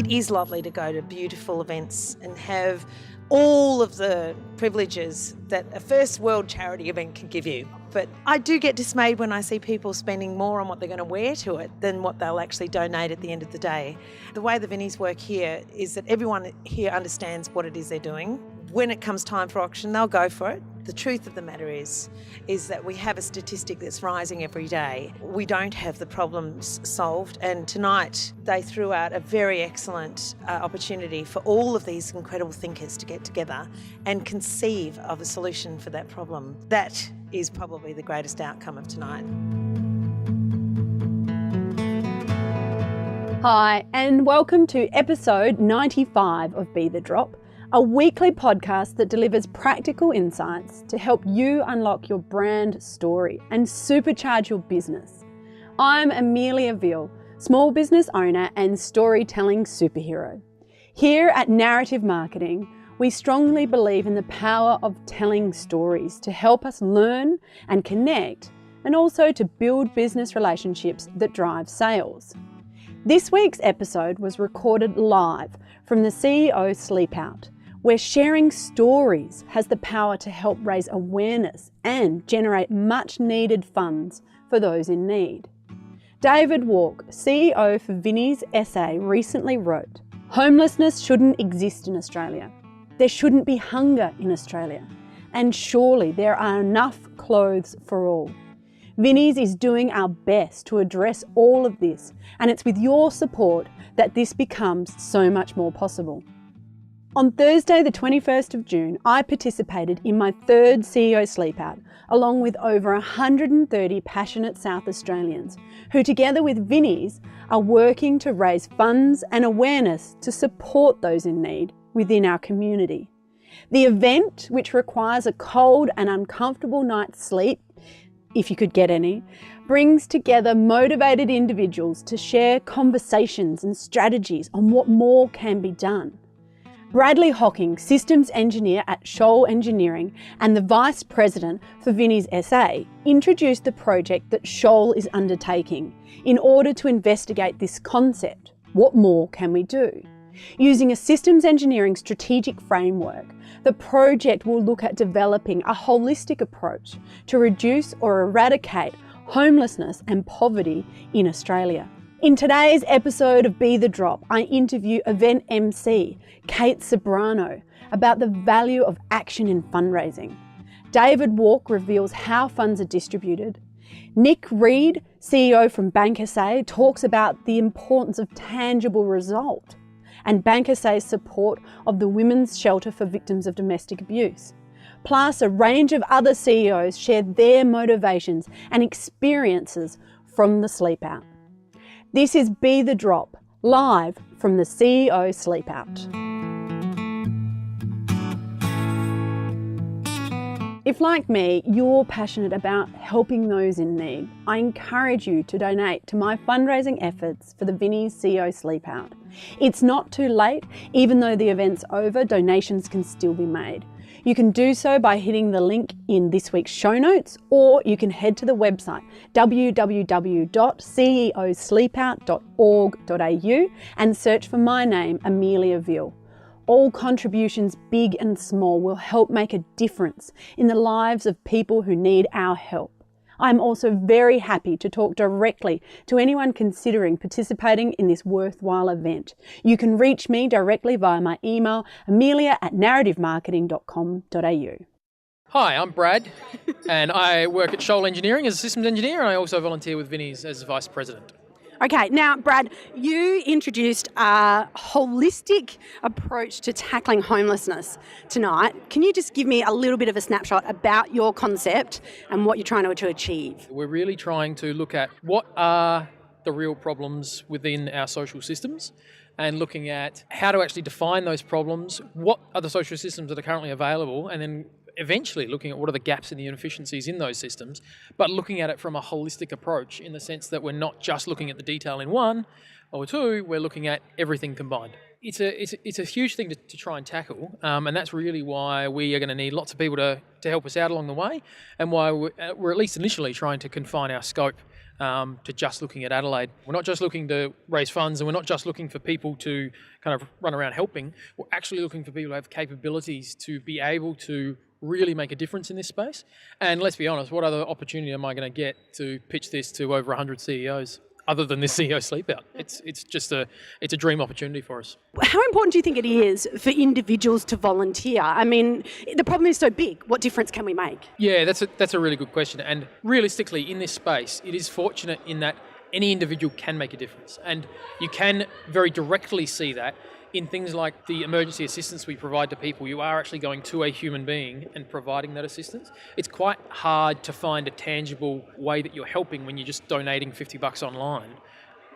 It is lovely to go to beautiful events and have all of the privileges that a first world charity event can give you. But I do get dismayed when I see people spending more on what they're going to wear to it than what they'll actually donate at the end of the day. The way the Vinnies work here is that everyone here understands what it is they're doing. When it comes time for auction, they'll go for it. The truth of the matter is that we have a statistic that's rising every day. We don't have the problems solved, and tonight they threw out a very excellent opportunity for all of these incredible thinkers to get together and conceive of a solution for that problem. That is probably the greatest outcome of tonight. Hi, and welcome to episode 95 of Be The Drop, a weekly podcast that delivers practical insights to help you unlock your brand story and supercharge your business. I'm Amelia Veal, small business owner and storytelling superhero. Here at Narrative Marketing, we strongly believe in the power of telling stories to help us learn and connect, and also to build business relationships that drive sales. This week's episode was recorded live from the CEO Sleepout, where sharing stories has the power to help raise awareness and generate much needed funds for those in need. David Wark, CEO for Vinnies SA, recently wrote, "Homelessness shouldn't exist in Australia. There shouldn't be hunger in Australia. And surely there are enough clothes for all. Vinnies is doing our best to address all of this, and it's with your support that this becomes so much more possible." On Thursday, the 21st of June, I participated in my third CEO Sleepout, along with over 130 passionate South Australians, who together with Vinnies are working to raise funds and awareness to support those in need within our community. The event, which requires a cold and uncomfortable night's sleep, if you could get any, brings together motivated individuals to share conversations and strategies on what more can be done. Bradley Hocking, Systems Engineer at Shoal Engineering and the Vice President for Vinnies SA, introduced the project that Shoal is undertaking in order to investigate this concept. What more can we do? Using a systems engineering strategic framework, the project will look at developing a holistic approach to reduce or eradicate homelessness and poverty in Australia. In today's episode of Be The Drop, I interview event MC, Kate Ceberano, about the value of action in fundraising. David Wark reveals how funds are distributed. Nick Reade, CEO from BankSA, talks about the importance of tangible result, and BankSA's support of the Women's Shelter for Victims of Domestic Abuse. Plus, a range of other CEOs shared their motivations and experiences from the Sleepout. This is Be The Drop, live from the CEO Sleepout. If, like me, you're passionate about helping those in need, I encourage you to donate to my fundraising efforts for the Vinnies CEO Sleepout. It's not too late. Even though the event's over, donations can still be made. You can do so by hitting the link in this week's show notes, or you can head to the website www.ceosleepout.org.au and search for my name, Amelia Veal. All contributions, big and small, will help make a difference in the lives of people who need our help. I'm also very happy to talk directly to anyone considering participating in this worthwhile event. You can reach me directly via my email, amelia@narrativemarketing.com.au. Hi, I'm Brad, and I work at Shoal Engineering as a systems engineer, and I also volunteer with Vinnies as Vice President. Okay, now, Brad, you introduced a holistic approach to tackling homelessness tonight. Can you just give me a little bit of a snapshot about your concept and what you're trying to achieve? We're really trying to look at what are the real problems within our social systems and looking at how to actually define those problems, what are the social systems that are currently available, and then eventually looking at what are the gaps and the inefficiencies in those systems, but looking at it from a holistic approach in the sense that we're not just looking at the detail in one or two, we're looking at everything combined. It's a huge thing to try and tackle, and that's really why we are going to need lots of people to help us out along the way, and why we're at least initially trying to confine our scope to just looking at Adelaide. We're not just looking to raise funds, and we're not just looking for people to kind of run around helping. We're actually looking for people who have capabilities to be able to really make a difference in this space. And let's be honest, what other opportunity am I going to get to pitch this to over 100 CEOs? Other than this CEO Sleepout. It's just a dream opportunity for us. How important do you think it is for individuals to volunteer? I mean, the problem is so big. What difference can we make? Yeah, that's a really good question. And realistically, in this space, it is fortunate in that any individual can make a difference. And you can very directly see that in things like the emergency assistance we provide to people. You are actually going to a human being and providing that assistance. It's quite hard to find a tangible way that you're helping when you're just donating $50 online.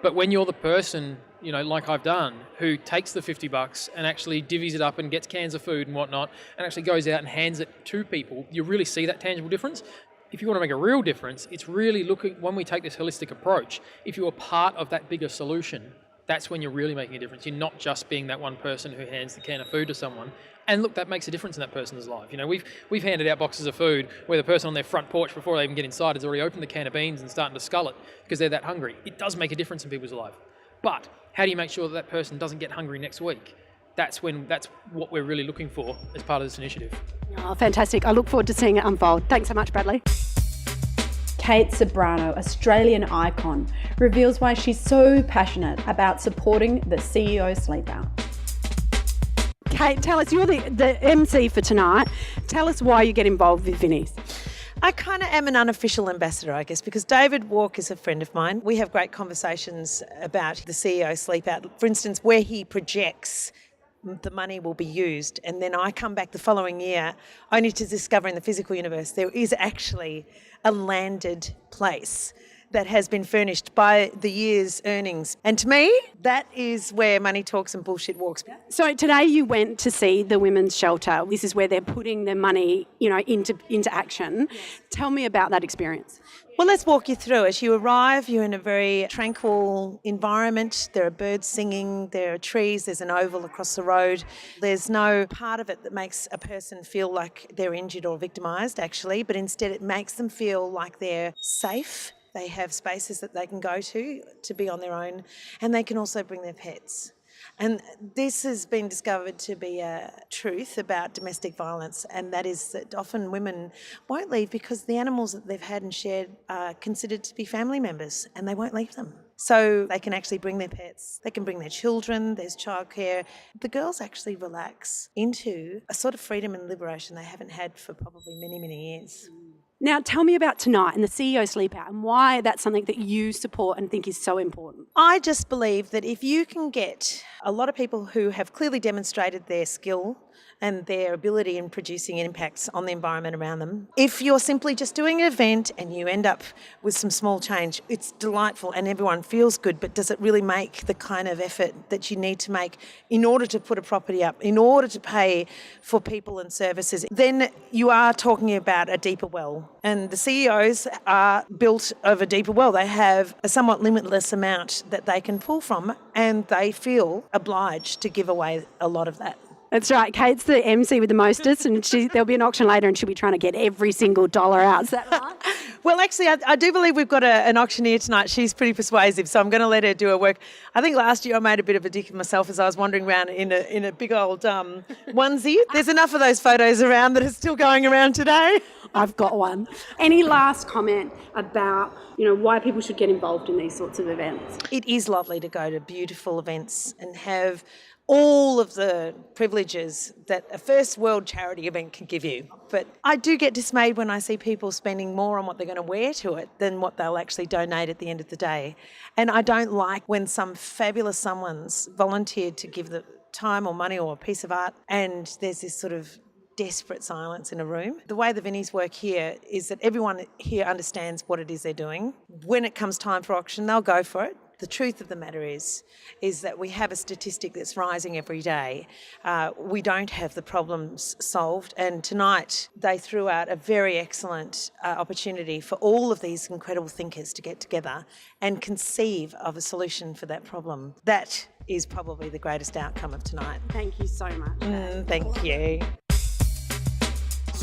But when you're the person, like I've done, who takes the $50 and actually divvies it up and gets cans of food and whatnot, and actually goes out and hands it to people, you really see that tangible difference. If you want to make a real difference, it's really looking, when we take this holistic approach, if you're part of that bigger solution, that's when you're really making a difference. You're not just being that one person who hands the can of food to someone. And look, that makes a difference in that person's life. We've handed out boxes of food where the person on their front porch, before they even get inside, has already opened the can of beans and starting to scull it because they're that hungry. It does make a difference in people's life. But how do you make sure that person doesn't get hungry next week? That's what we're really looking for as part of this initiative. Oh, fantastic. I look forward to seeing it unfold. Thanks so much, Bradley. Kate Ceberano, Australian icon, reveals why she's so passionate about supporting the CEO Sleepout. Kate, tell us, you're the MC for tonight. Tell us why you get involved with Vinnies. I kind of am an unofficial ambassador, I guess, because David Wark is a friend of mine. We have great conversations about the CEO Sleepout. For instance, where he projects the money will be used, and then I come back the following year only to discover in the physical universe there is actually a landed place that has been furnished by the year's earnings. And to me, that is where money talks and bullshit walks. So today you went to see the women's shelter. This is where they're putting their money, into action. Yes. Tell me about that experience. Well, let's walk you through it. You arrive, you're in a very tranquil environment. There are birds singing, there are trees, there's an oval across the road. There's no part of it that makes a person feel like they're injured or victimised, actually, but instead it makes them feel like they're safe. They have spaces that they can go to be on their own, and they can also bring their pets. And this has been discovered to be a truth about domestic violence, and that is that often women won't leave because the animals that they've had and shared are considered to be family members, and they won't leave them. So they can actually bring their pets, they can bring their children, there's childcare. The girls actually relax into a sort of freedom and liberation they haven't had for probably many, many years. Now, tell me about tonight and the CEO Sleepout and why that's something that you support and think is so important. I just believe that if you can get a lot of people who have clearly demonstrated their skill and their ability in producing impacts on the environment around them, if you're simply just doing an event and you end up with some small change, it's delightful and everyone feels good, but does it really make the kind of effort that you need to make in order to put a property up, in order to pay for people and services? Then you are talking about a deeper well. And the CEOs are built of a deeper well. They have a somewhat limitless amount that they can pull from, and they feel obliged to give away a lot of that. That's right. Kate's the MC with the mostest, and there'll be an auction later and she'll be trying to get every single dollar out. Is that right? Well, actually, I do believe we've got an auctioneer tonight. She's pretty persuasive, so I'm going to let her do her work. I think last year I made a bit of a dick of myself as I was wandering around in a big old onesie. There's enough of those photos around that are still going around today. I've got one. Any last comment about, why people should get involved in these sorts of events? It is lovely to go to beautiful events and have all of the privileges that a first world charity event can give you. But I do get dismayed when I see people spending more on what they're going to wear to it than what they'll actually donate at the end of the day. And I don't like when some fabulous someone's volunteered to give the time or money or a piece of art and there's this sort of desperate silence in a room. The way the Vinnies work here is that everyone here understands what it is they're doing. When it comes time for auction, they'll go for it. The truth of the matter is that we have a statistic that's rising every day. We don't have the problems solved, and tonight they threw out a very excellent opportunity for all of these incredible thinkers to get together and conceive of a solution for that problem. That is probably the greatest outcome of tonight. Thank you so much. Thank you.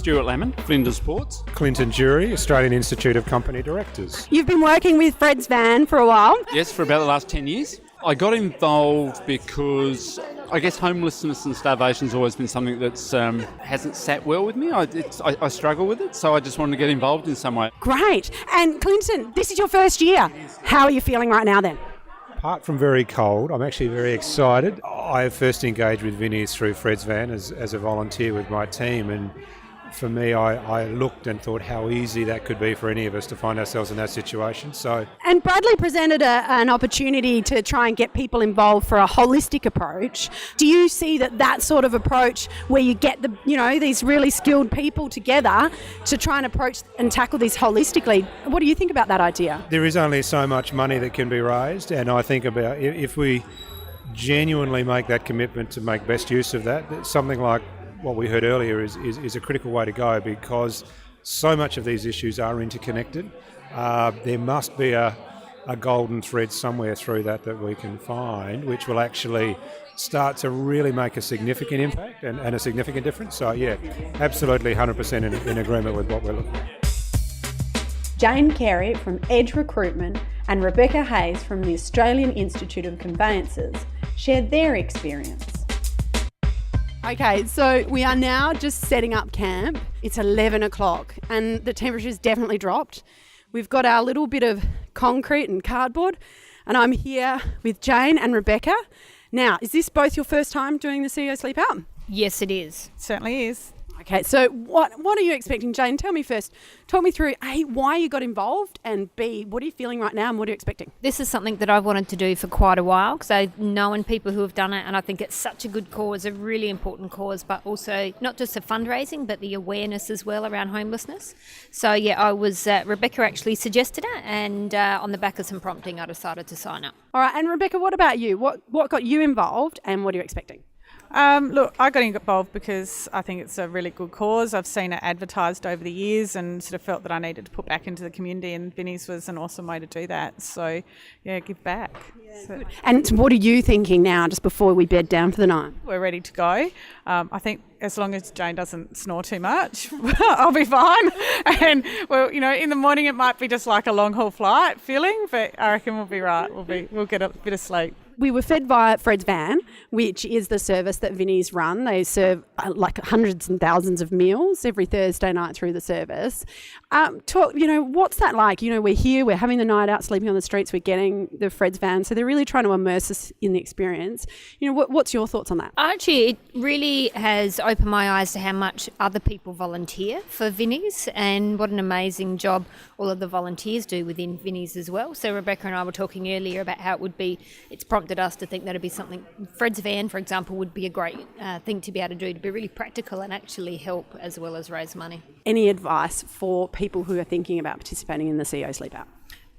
Stuart Lemon, Flinders Sports. Clinton Jury, Australian Institute of Company Directors. You've been working with Fred's Van for a while. Yes, for about the last 10 years. I got involved because I guess homelessness and starvation has always been something that's hasn't sat well with me. I struggle with it, so I just wanted to get involved in some way. Great. And Clinton, this is your first year. How are you feeling right now then? Apart from very cold, I'm actually very excited. I first engaged with Vinnies through Fred's Van as a volunteer with my team, and for me, I looked and thought how easy that could be for any of us to find ourselves in that situation. And Bradley presented an opportunity to try and get people involved for a holistic approach. Do you see that sort of approach where you get these really skilled people together to try and approach and tackle this holistically? What do you think about that idea? There is only so much money that can be raised, and I think about if we genuinely make that commitment to make best use of that, something like what we heard earlier is a critical way to go, because so much of these issues are interconnected. There must be a golden thread somewhere through that we can find, which will actually start to really make a significant impact and a significant difference. So yeah, absolutely 100% in agreement with what we're looking at. Jane Carey from Edge Recruitment and Rebecca Hayes from the Australian Institute of Conveyancers shared their experience. Okay, so we are now just setting up camp. It's 11 o'clock and the temperature's definitely dropped. We've got our little bit of concrete and cardboard, and I'm here with Jane and Rebecca. Now, is this both your first time doing the CEO Sleepout? Yes, it is. Certainly is. Okay, so what are you expecting? Jane, tell me first. Talk me through, A, why you got involved, and B, what are you feeling right now and what are you expecting? This is something that I've wanted to do for quite a while because I've known people who have done it, and I think it's such a good cause, a really important cause, but also not just the fundraising but the awareness as well around homelessness. So yeah, I was Rebecca actually suggested it, and on the back of some prompting I decided to sign up. All right, and Rebecca, what about you? What got you involved and what are you expecting? Look, I got involved because I think it's a really good cause. I've seen it advertised over the years and sort of felt that I needed to put back into the community, and Vinnies was an awesome way to do that. So, yeah, give back. So, and what are you thinking now, just before we bed down for the night? we're ready to go. I think as long as Jane doesn't snore too much, I'll be fine. And, well, in the morning it might be just like a long-haul flight feeling, but I reckon we'll be right. We'll get a bit of sleep. We were fed via Fred's Van, which is the service that Vinnies run. They serve like hundreds and thousands of meals every Thursday night through the service. What's that like? We're here, we're having the night out, sleeping on the streets, we're getting the Fred's Van. So they're really trying to immerse us in the experience. What's your thoughts on that? Actually, it really has opened my eyes to how much other people volunteer for Vinnies and what an amazing job all of the volunteers do within Vinnies as well. So Rebecca and I were talking earlier about how it's prompted us to think that'd be something. Fred's Van, for example, would be a great thing to be able to do, to be really practical and actually help as well as raise money. Any advice for people who are thinking about participating in the CEO Sleepout?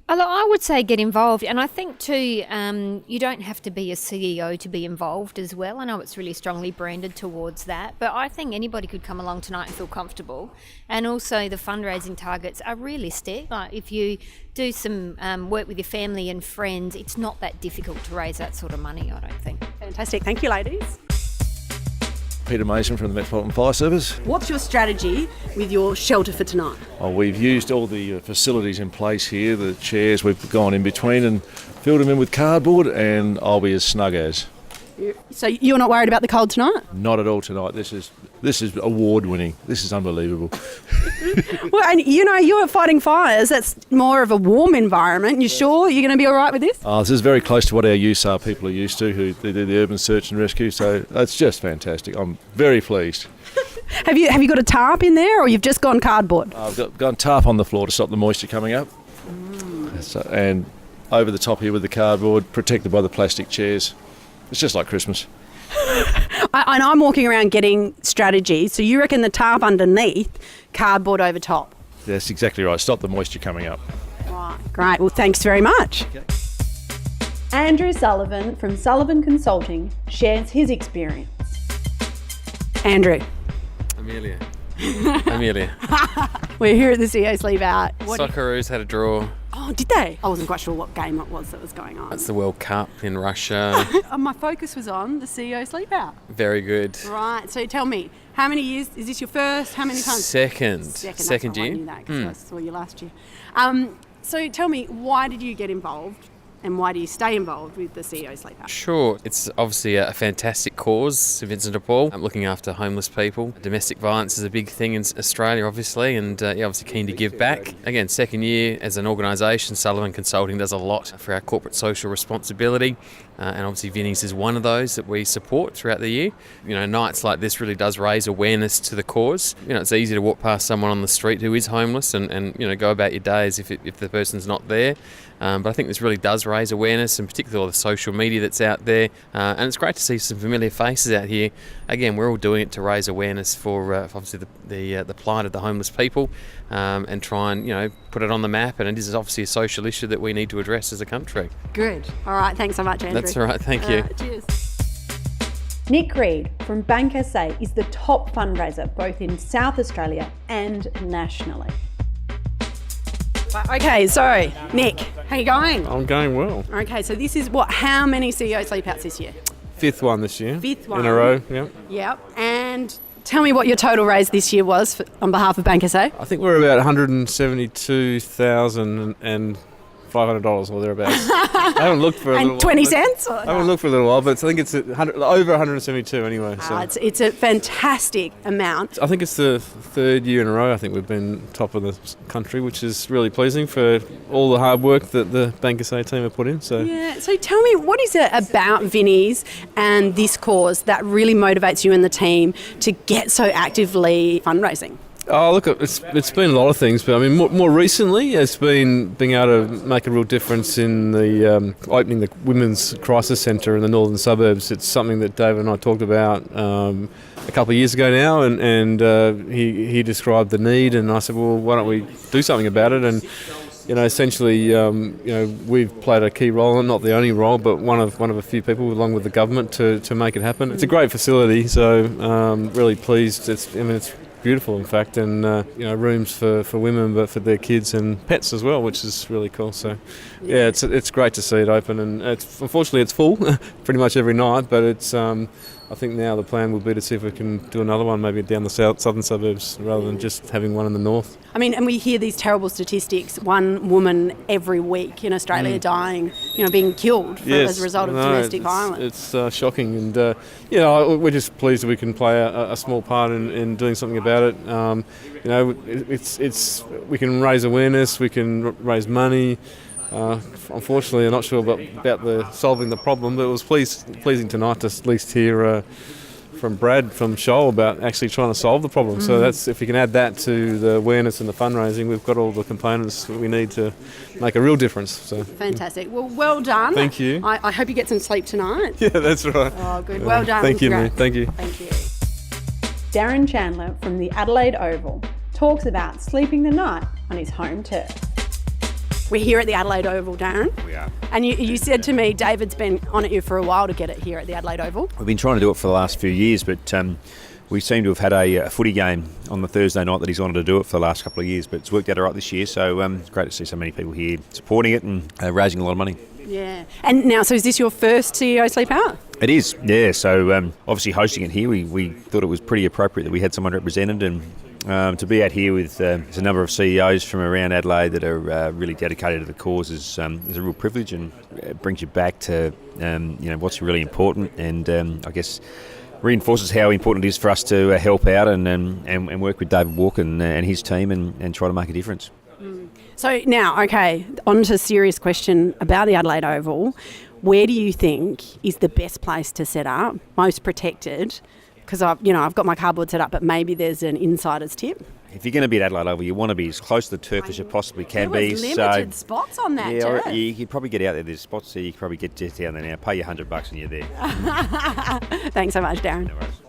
I would say get involved, and I think too, you don't have to be a CEO to be involved as well. I know it's really strongly branded towards that, but I think anybody could come along tonight and feel comfortable. And also the fundraising targets are realistic. Like if you do some work with your family and friends, it's not that difficult to raise that sort of money, I don't think. Fantastic. Thank you, ladies. Peter Mason from the Metropolitan Fire Service. What's your strategy with your shelter for tonight? We've used all the facilities in place here, the chairs we've gone in between and filled them in with cardboard, and I'll be as snug as. So you're not worried about the cold tonight? Not at all tonight. This is award winning. This is unbelievable. Well, and you're fighting fires. That's more of a warm environment. You sure you're going to be all right with this? This is very close to what our USAR people are used to, who they do the urban search and rescue. So it's just fantastic. I'm very pleased. Have you got a tarp in there, or you've just gone cardboard? I've gone tarp on the floor to stop the moisture coming up. And over the top here with the cardboard, protected by the plastic chairs. It's just like Christmas. And I'm walking around getting strategy. So you reckon the tarp underneath, cardboard over top? That's exactly right. Stop the moisture coming up. Right. Great. Well, thanks very much. Okay. Andrew Sullivan from Sullivan Consulting shares his experience. Andrew. Amelia. We're here at the CEO Sleepout. Socceroos had a draw. Oh, did they? I wasn't quite sure what game it was that was going on. It's the World Cup in Russia. My focus was on the CEO Sleepout. Very good. Right, so tell me, how many years, is this your first, how many times? Second That's year. I knew that because I saw you last year. So tell me, why did you get involved and why do you stay involved with the CEO Sleepout? Sure, it's obviously a fantastic cause, Vincent de Paul. I'm looking after homeless people. Domestic violence is a big thing in Australia, obviously, and obviously keen to give back. Again, second year as an organisation, Sullivan Consulting does a lot for our corporate social responsibility, and obviously Vinnies is one of those that we support throughout the year. Nights like this really does raise awareness to the cause. It's easy to walk past someone on the street who is homeless and go about your days if the person's not there. But I think this really does raise awareness, and particularly all the social media that's out there. And it's great to see some familiar faces out here. Again, we're all doing it to raise awareness for obviously the plight of the homeless people, and try and put it on the map. And it is obviously a social issue that we need to address as a country. Good. All right. Thanks so much, Andrew. That's all right. Thank you. Cheers. Nick Reade from BankSA is the top fundraiser both in South Australia and nationally. Okay, so Nick, how you going? I'm going well. Okay, so this is how many CEO Sleepouts this year? Fifth one this year. Fifth one. In a row, yeah. Yep. And tell me what your total raise this year was on behalf of BankSA. I think we're about $172,500 or thereabouts. I haven't looked for a little while. 20 cents? I haven't looked for a little while, but I think it's over 172 anyway. So. It's a fantastic amount. I think it's the third year in a row I think we've been top of the country, which is really pleasing for all the hard work that the BankSA team have put in. So tell me, what is it about Vinnies and this cause that really motivates you and the team to get so actively fundraising? Oh, look, it's been a lot of things, but I mean, more recently, it's been being able to make a real difference in the opening the Women's Crisis Centre in the northern suburbs. It's something that David and I talked about a couple of years ago now, and he described the need, and I said, well, why don't we do something about it? And essentially, we've played a key role, not the only role, but one of a few people, along with the government, to make it happen. It's a great facility, so really pleased. It's beautiful, in fact, and rooms for women, but for their kids and pets as well, which is really cool. So it's great to see it open, and unfortunately it's full pretty much every night, but it's I think now the plan will be to see if we can do another one maybe down the southern suburbs rather than just having one in the north. I mean, and we hear these terrible statistics, one woman every week in Australia dying, being killed as a result of domestic violence. It's shocking, and we're just pleased that we can play a small part in doing something about it. We can raise awareness, we can raise money. Unfortunately, I'm not sure about solving the problem, but it was pleasing tonight to at least hear from Brad from Shoal about actually trying to solve the problem. So that's, if you can add that to the awareness and the fundraising, we've got all the components that we need to make a real difference. So fantastic. Well done. Thank you. I hope you get some sleep tonight. Yeah, that's right. Oh, good. Well done. Thank you, mate. Thank you. Thank you. Darren Chandler from the Adelaide Oval talks about sleeping the night on his home turf. We're here at the Adelaide Oval, Darren. We are. And you said to me, David's been on at you for a while to get it here at the Adelaide Oval. We've been trying to do it for the last few years, but we seem to have had a footy game on the Thursday night that he's wanted to do it for the last couple of years, but it's worked out all right this year, so it's great to see so many people here supporting it and raising a lot of money. Yeah. And now, so is this your first CEO Sleepout? It is, yeah. So obviously hosting it here, we thought it was pretty appropriate that we had someone represented, and to be out here with a number of CEOs from around Adelaide that are really dedicated to the cause is a real privilege, and it brings you back to what's really important, and I guess reinforces how important it is for us to help out and work with David Wark and his team and try to make a difference. So now, okay, on to a serious question about the Adelaide Oval. Where do you think is the best place to set up, most protected? Because I've got my cardboard set up, but maybe there's an insider's tip. If you're going to be at Adelaide Oval, you want to be as close to the turf as you possibly can be. There was limited spots on that turf. You could probably get out there. There's spots there. You could probably get just down there now. Pay you $100 and you're there. Thanks so much, Darren. No worries.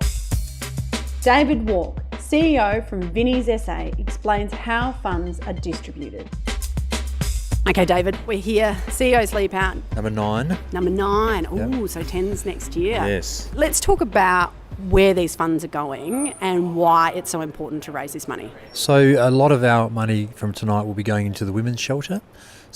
David Wark, CEO from Vinnies SA, explains how funds are distributed. Okay, David, we're here. CEO Sleepout. Number 9. Number 9. Ooh, so 10's next year. Yes. Let's talk about where these funds are going and why it's so important to raise this money. So a lot of our money from tonight will be going into the women's shelter.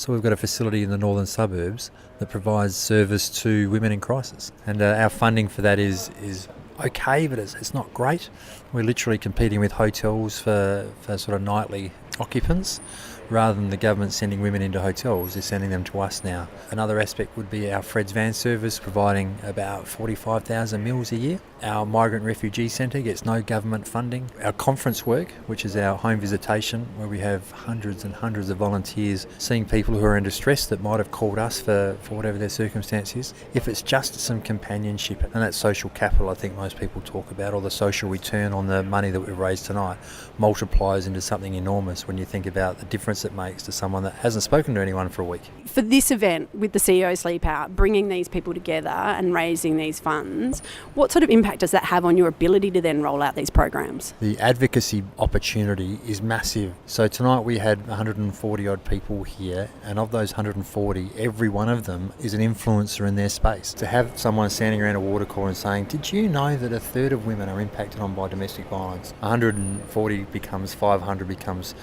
So we've got a facility in the northern suburbs that provides service to women in crisis. And our funding for that is okay, but it's not great. We're literally competing with hotels for sort of nightly occupants. Rather than the government sending women into hotels, they're sending them to us now. Another aspect would be our Fred's van service, providing about 45,000 meals a year. Our Migrant Refugee Centre gets no government funding. Our conference work, which is our home visitation, where we have hundreds and hundreds of volunteers seeing people who are in distress that might have called us for whatever their circumstance is. If it's just some companionship, and that's social capital I think most people talk about, or the social return on the money that we've raised tonight, multiplies into something enormous when you think about the difference it makes to someone that hasn't spoken to anyone for a week. For this event with the CEO Sleepout, bringing these people together and raising these funds, what sort of impact does that have on your ability to then roll out these programs? The advocacy opportunity is massive. So tonight we had 140 odd people here, and of those 140, every one of them is an influencer in their space. To have someone standing around a water cooler and saying, did you know that a third of women are impacted on by domestic violence? 140 becomes 500, becomes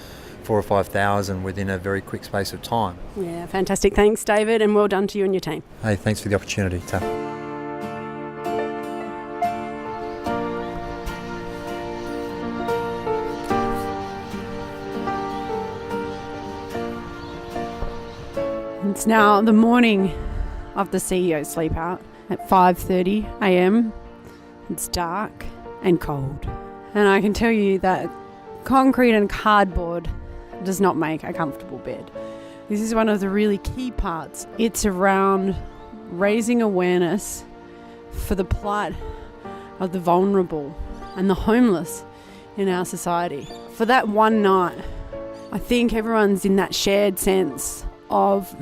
4,000 or 5,000 within a very quick space of time. Yeah, fantastic. Thanks, David, and well done to you and your team. Hey, thanks for the opportunity, Taff. It's now the morning of the CEO Sleepout at 5:30 a.m. It's dark and cold. And I can tell you that concrete and cardboard does not make a comfortable bed. This is one of the really key parts. It's around raising awareness for the plight of the vulnerable and the homeless in our society. For that one night, I think everyone's in that shared sense of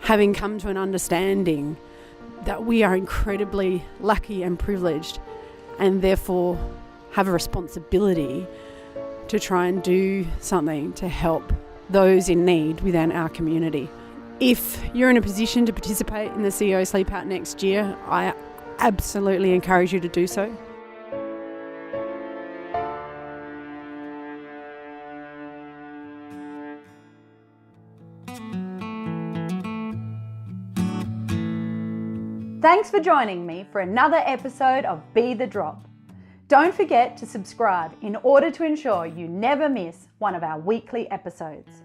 having come to an understanding that we are incredibly lucky and privileged, and therefore have a responsibility to try and do something to help those in need within our community. If you're in a position to participate in the CEO Sleepout next year, I absolutely encourage you to do so. Thanks for joining me for another episode of Be the Drop. Don't forget to subscribe in order to ensure you never miss one of our weekly episodes.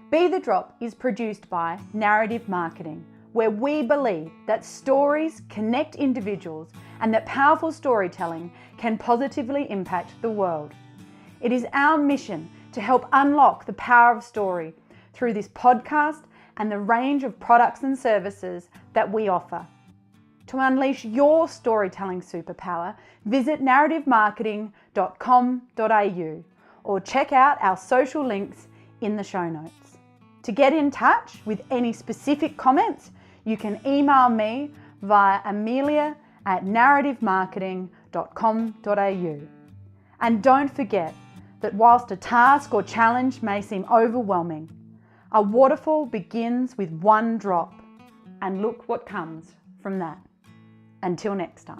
Be the Drop is produced by Narrative Marketing, where we believe that stories connect individuals and that powerful storytelling can positively impact the world. It is our mission to help unlock the power of story through this podcast and the range of products and services that we offer. To unleash your storytelling superpower, visit narrativemarketing.com.au or check out our social links in the show notes. To get in touch with any specific comments, you can email me via amelia@narrativemarketing.com.au. And don't forget that whilst a task or challenge may seem overwhelming, a waterfall begins with one drop, and look what comes from that. Until next time.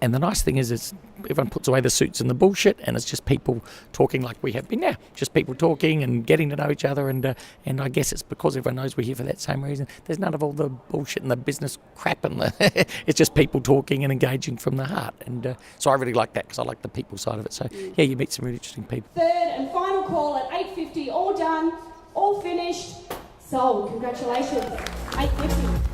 And the nice thing is everyone puts away the suits and the bullshit, and it's just people talking like we have been now. Just people talking and getting to know each other, and I guess it's because everyone knows we're here for that same reason. There's none of all the bullshit and the business crap, and it's just people talking and engaging from the heart. And so I really like that, because I like the people side of it. So yeah, you meet some really interesting people. Third and final call at 8:50, all done, all finished, sold. Congratulations, 8:50.